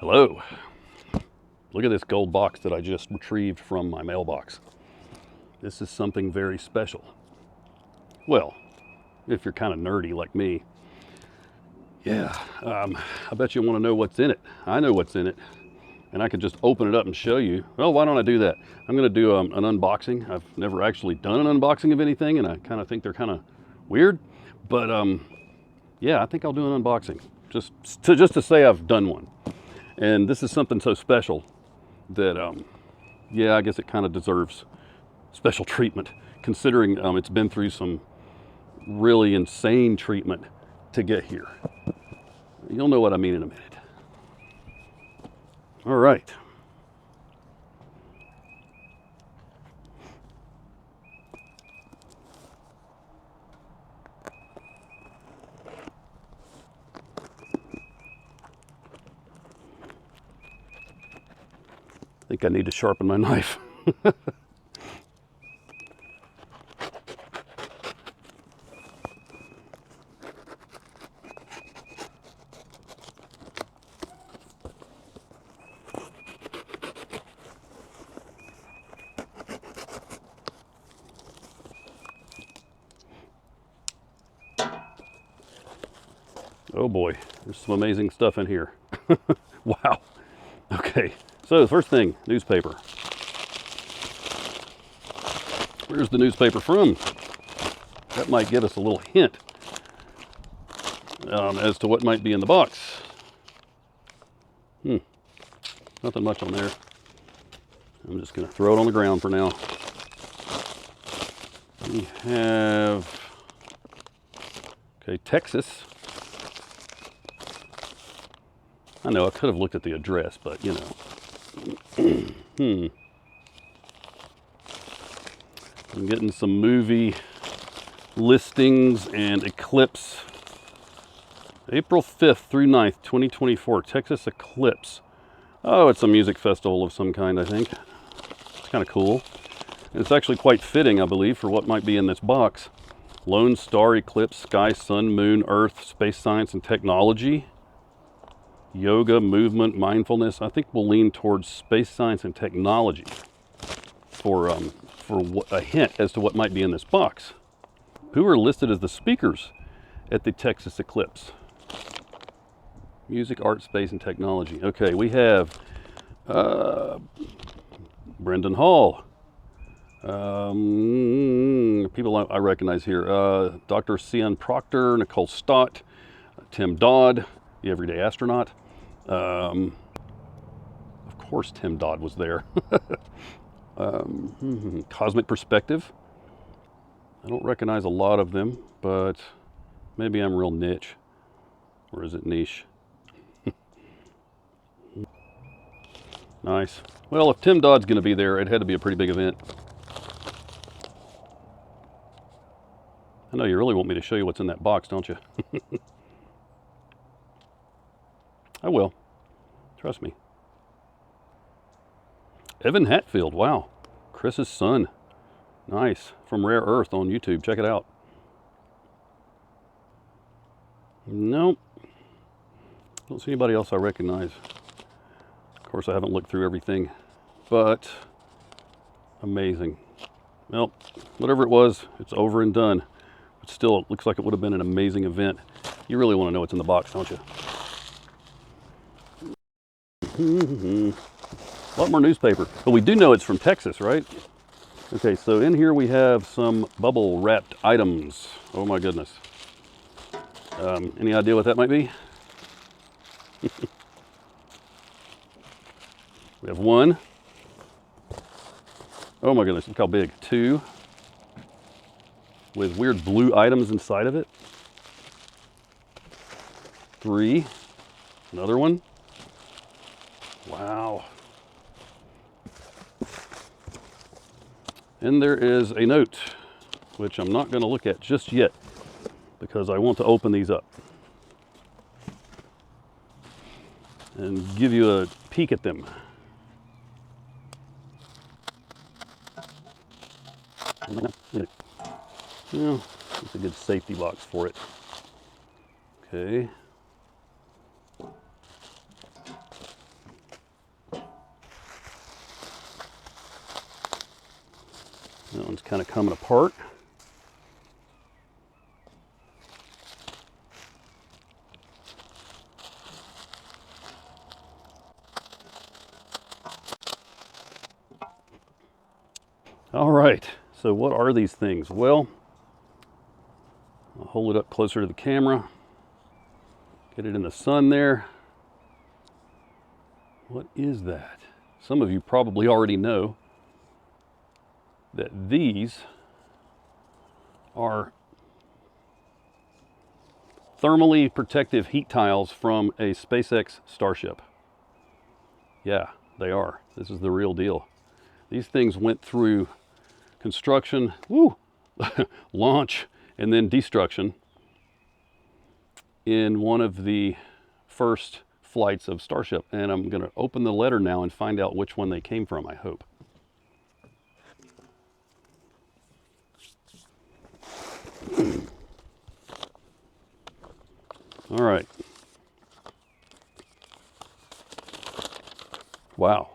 Hello. Look at this gold box that I just retrieved from my mailbox. This is something very special. Well, if you're kind of nerdy like me. Yeah, I bet you want to know what's in it. I know what's in it, and I could just open it up and show you. Well, why don't I do that? I'm going to do an unboxing. I've never actually done an unboxing of anything, and I kind of think they're kind of weird. But yeah, I think I'll do an unboxing just to say I've done one. And this is something so special that, yeah, I guess it kind of deserves special treatment, considering it's been through some really insane treatment to get here. You'll know what I mean in a minute. All right. I think I need to sharpen my knife. Oh boy, there's some amazing stuff in here. Wow. Okay, so the first thing, newspaper. Where's the newspaper from? That might give us a little hint as to what might be in the box. Nothing much on there. I'm just going to throw it on the ground for now. We have, okay, Texas. I know I could have looked at the address, but you know. I'm getting some movie listings and Eclipse. April 5th through 9th, 2024, Texas Eclipse. Oh, it's a music festival of some kind, I think. It's kind of cool. And it's actually quite fitting, I believe, for what might be in this box. Lone Star Eclipse, Sky, Sun, Moon, Earth, Space Science and Technology. Yoga, movement, mindfulness. I think we'll lean towards space science and technology for a hint as to what might be in this box. Who are listed as the speakers at the Texas Eclipse? Music, art, space, and technology. Okay, we have Brendan Hall. People I recognize here. Dr. Cian Proctor, Nicole Stott, Tim Dodd, the Everyday Astronaut. Of course Tim Dodd was there. Cosmic Perspective. I don't recognize a lot of them, but maybe I'm real niche. Or is it niche? Nice. Well, if Tim Dodd's going to be there, it had to be a pretty big event. I know you really want me to show you what's in that box, don't you? I will. Trust me. Evan Hatfield, wow. Chris's son. Nice. From Rare Earth on YouTube. Check it out. Nope. Don't see anybody else I recognize. Of course, I haven't looked through everything, but amazing. Well, whatever it was, it's over and done. But still, it looks like it would have been an amazing event. You really want to know what's in the box, don't you? A lot more newspaper, but we do know it's from Texas, right? Okay, so in here we have some bubble wrapped items. Oh my goodness. Any idea what that might be? We have one. Oh my goodness, look how big. Two, with weird blue items inside of it. Three, another one. Wow. And there is a note, which I'm not going to look at just yet because I want to open these up and give you a peek at them. Well, it's a good safety box for it. Okay. That one's kind of coming apart. All right, so what are these things? Well, I'll hold it up closer to the camera. Get it in the sun there. What is that? Some of you probably already know that these are thermally protective heat tiles from a SpaceX Starship. Yeah, they are. This is the real deal. These things went through construction, launch, and then destruction in one of the first flights of Starship. And I'm going to open the letter now and find out which one they came from, I hope. All right. Wow.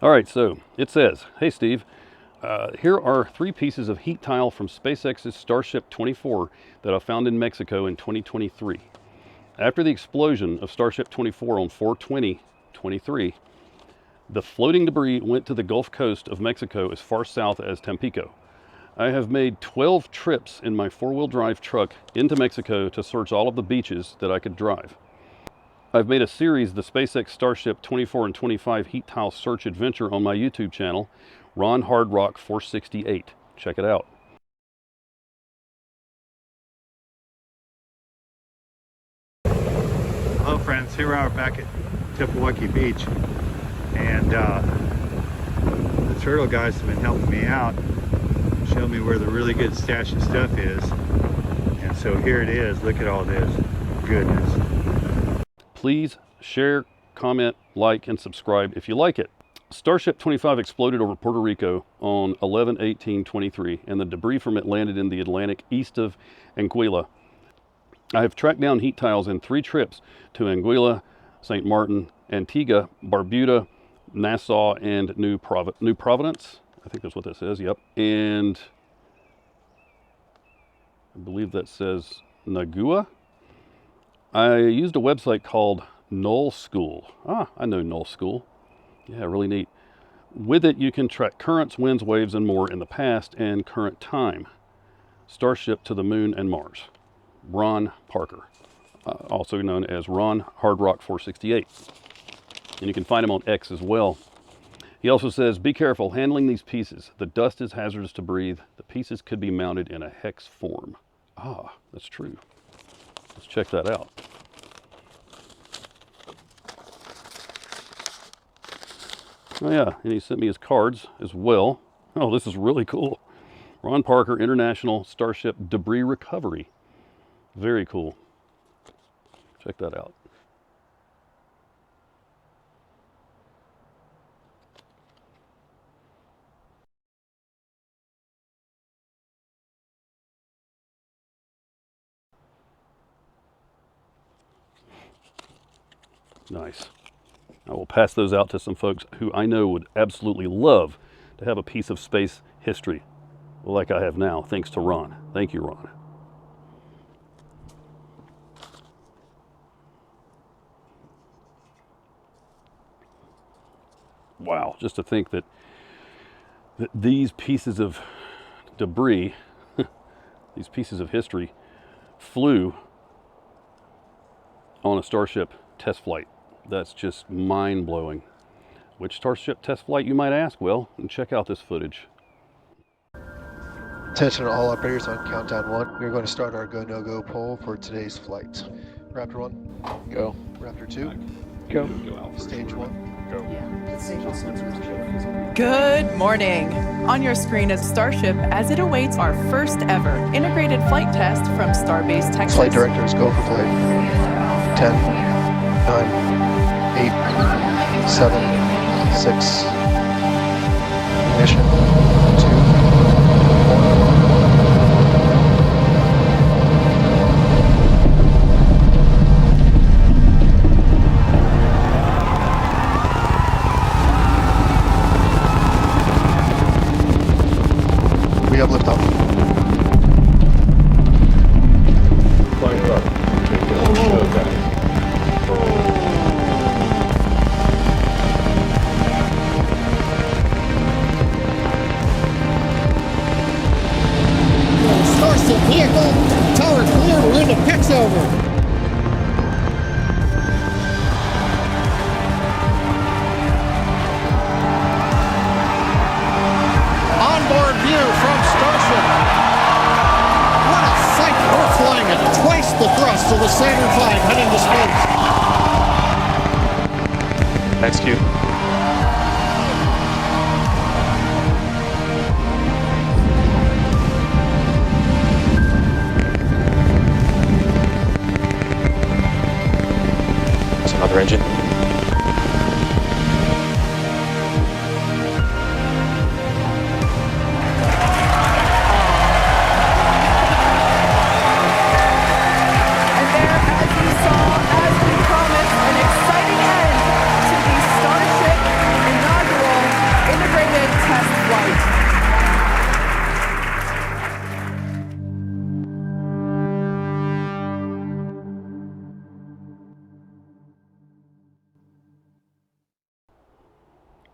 All right, so it says, hey Steve, here are 3 pieces of heat tile from SpaceX's Starship 24 that I found in Mexico in 2023. After the explosion of Starship 24 on 4/20/23, the floating debris went to the Gulf Coast of Mexico as far south as Tampico. I have made 12 trips in my 4-wheel drive truck into Mexico to search all of the beaches that I could drive. I've made a series, the SpaceX Starship 24 and 25 heat tile search adventure, on my YouTube channel, Ron Hard Rock 468. Check it out. Hello friends, here we are back at Tippewaki Beach, and the turtle guys have been helping me out, showing me where the really good stash of stuff is, and so here it is. Look at all this goodness. Please share, comment, like, and subscribe if you like it. Starship 25 exploded over Puerto Rico on 11/18/23, and the debris from it landed in the Atlantic east of Anguilla. I have tracked down heat tiles in 3 trips to Anguilla, St. Martin, Antigua, Barbuda, Nassau, and New Providence. I think that's what this is, yep. And I believe that says Nagua. I used a website called Null School. I know Null School. Yeah, really neat. With it, you can track currents, winds, waves, and more in the past and current time. Starship to the Moon and Mars. Ron Parker, also known as Ron Hard Rock 468. And you can find him on X as well. He also says, be careful handling these pieces. The dust is hazardous to breathe. The pieces could be mounted in a hex form. That's true. Let's check that out. Oh yeah, and he sent me his cards as well. Oh, this is really cool. Ron Parker, International Starship Debris Recovery. Very cool. Check that out. Nice. I will pass those out to some folks who I know would absolutely love to have a piece of space history like I have now, thanks to Ron. Thank you, Ron. Wow, just to think that these pieces of debris, these pieces of history, flew on a Starship test flight. That's just mind-blowing. Which Starship test flight, you might ask? Well, check out this footage. Attention to all operators on countdown 1. We're going to start our go, no go poll for today's flight. Raptor 1. Go. Raptor 2. Go. Stage 1. Go. Good morning. On your screen is Starship as it awaits our first ever integrated flight test from Starbase Texas. Flight directors, go for flight. 10, 9, 8, 7, 6, ignition, 2, 1. standard flight, heading to space. Execute. That's another engine. And there, as you saw, as we promised, an exciting end to the Starship inaugural integrated test flight.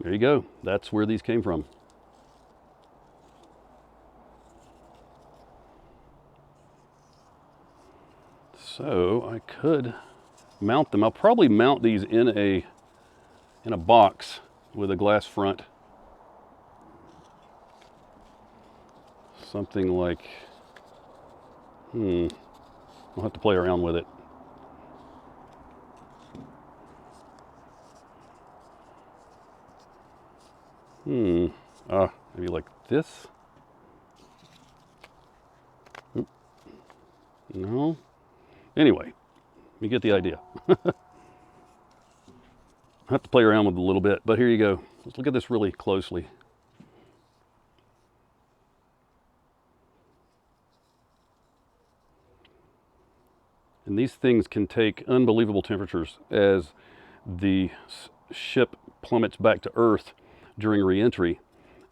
There you go. That's where these came from. So I could mount them. I'll probably mount these in a box with a glass front. Something like, I'll have to play around with it. Maybe like this. Oop. No. Anyway, you get the idea. I have to play around with it a little bit, but here you go. Let's look at this really closely. And these things can take unbelievable temperatures as the ship plummets back to Earth during re-entry.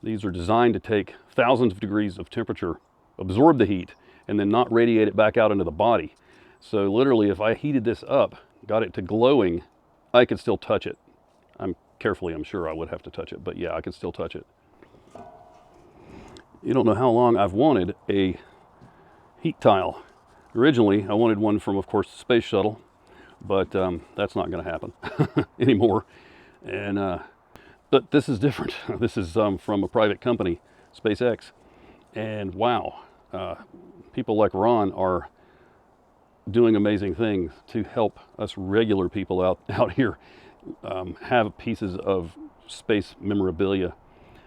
These are designed to take thousands of degrees of temperature, absorb the heat, and then not radiate it back out into the body. So literally, if I heated this up, got it to glowing, I could still touch it. I'm sure I would have to touch it, but yeah, I could still touch it. You don't know how long I've wanted a heat tile. Originally, I wanted one from, of course, the space shuttle, but that's not going to happen anymore. And but this is different. This is from a private company, SpaceX, and wow, people like Ron are doing amazing things to help us regular people out here have pieces of space memorabilia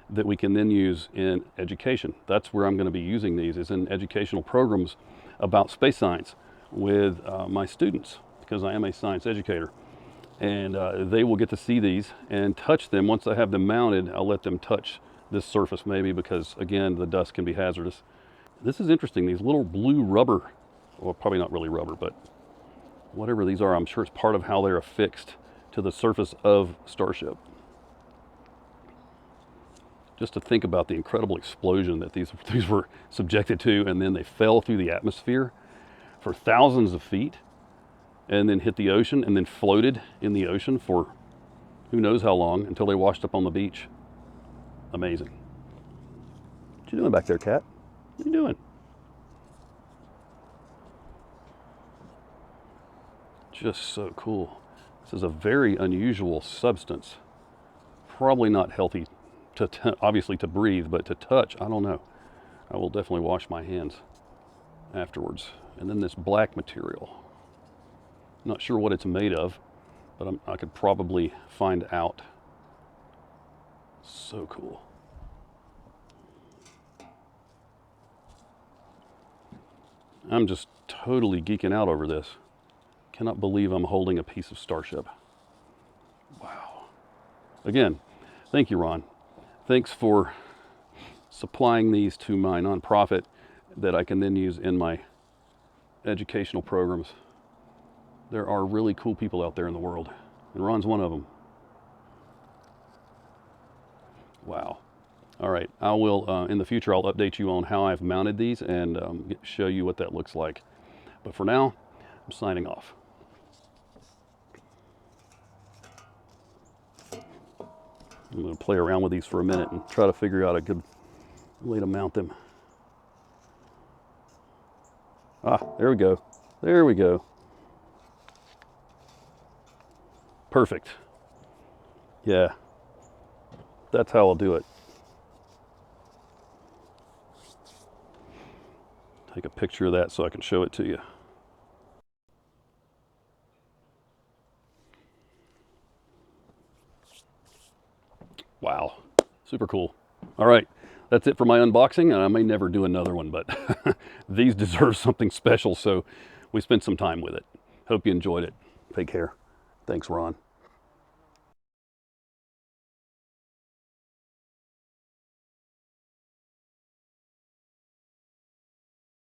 that we can then use in education. That's where I'm going to be using these, is in educational programs about space science with my students, because I am a science educator. And they will get to see these and touch them. Once I have them mounted, I'll let them touch this surface maybe, because again, the dust can be hazardous. This is interesting, these little blue rubber, well, probably not really rubber, but whatever these are, I'm sure it's part of how they're affixed to the surface of Starship. Just to think about the incredible explosion that these were subjected to, and then they fell through the atmosphere for thousands of feet, and then hit the ocean, and then floated in the ocean for who knows how long until they washed up on the beach. Amazing. What you doing back there, Cat? What are you doing? Just so cool. This is a very unusual substance. Probably not healthy obviously to breathe, but to touch, I don't know. I will definitely wash my hands afterwards. And then this black material. Not sure what it's made of, but I could probably find out. So cool. I'm just totally geeking out over this. Cannot believe I'm holding a piece of Starship. Wow. Again, thank you, Ron. Thanks for supplying these to my nonprofit that I can then use in my educational programs. There are really cool people out there in the world, and Ron's one of them. Wow. All right, I will, in the future, I'll update you on how I've mounted these and show you what that looks like. But for now, I'm signing off. I'm going to play around with these for a minute and try to figure out a good way to mount them. Ah, there we go. There we go. Perfect. Yeah, that's how I'll do it. Take a picture of that so I can show it to you. Wow, super cool. All right, that's it for my unboxing, and I may never do another one, but these deserve something special, so we spent some time with it. Hope you enjoyed it. Take care. Thanks, Ron.